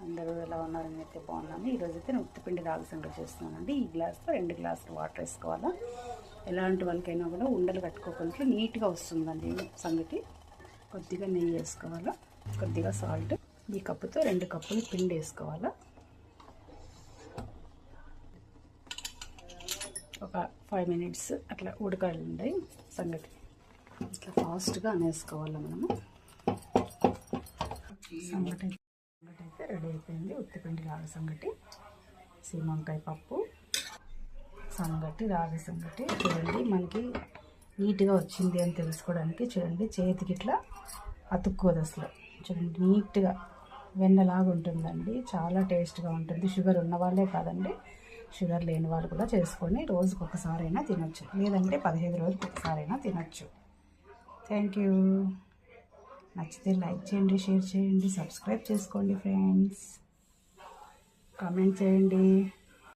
అందరూ ఎలా ఉన్నారని అయితే బాగున్నాను. ఈరోజు అయితే నేను ఉత్తిపిండి రాగి సంగటి చేస్తున్నానండి. ఈ గ్లాస్తో 2 గ్లాసులు వాటర్ వేసుకోవాలా. ఎలాంటి వాళ్ళకైనా కూడా ఉండలు కట్టుకోకుండా నీట్గా వస్తుందండి సంగటి. కొద్దిగా నెయ్యి వేసుకోవాలా, కొద్దిగా సాల్ట్. ఈ కప్పుతో 2 కప్పులు పిండి వేసుకోవాలా. ఒక 5 మినిట్స్ అట్లా ఉడకాలండి సంగటి. ఇట్లా ఫాస్ట్గా అనేసుకోవాలి మనము. సంగటి అయితే రెడీ అయిపోయింది. ఉత్తిపిండి రాగి సంగటి, సీమంకాయ పప్పు సంగటి, రాగి సంగటి. చూడండి మనకి నీట్గా వచ్చింది అని తెలుసుకోవడానికి చూడండి, చేతికి ఇట్లా అతుక్కోదు అసలు. చూడండి నీట్గా వెన్నలాగా ఉంటుందండి. చాలా టేస్ట్గా ఉంటుంది. షుగర్ ఉన్న వాళ్ళే కాదండి, షుగర్ లేని వాళ్ళు కూడా చేసుకొని రోజుకు ఒకసారైనా తినొచ్చు, లేదంటే 15 రోజులకు ఒకసారైనా తినొచ్చు. Thank you. నచ్చితే లైక్ చేయండి, షేర్ చేయండి, సబ్స్క్రైబ్ చేసుకోండి ఫ్రెండ్స్, కామెంట్ చేయండి.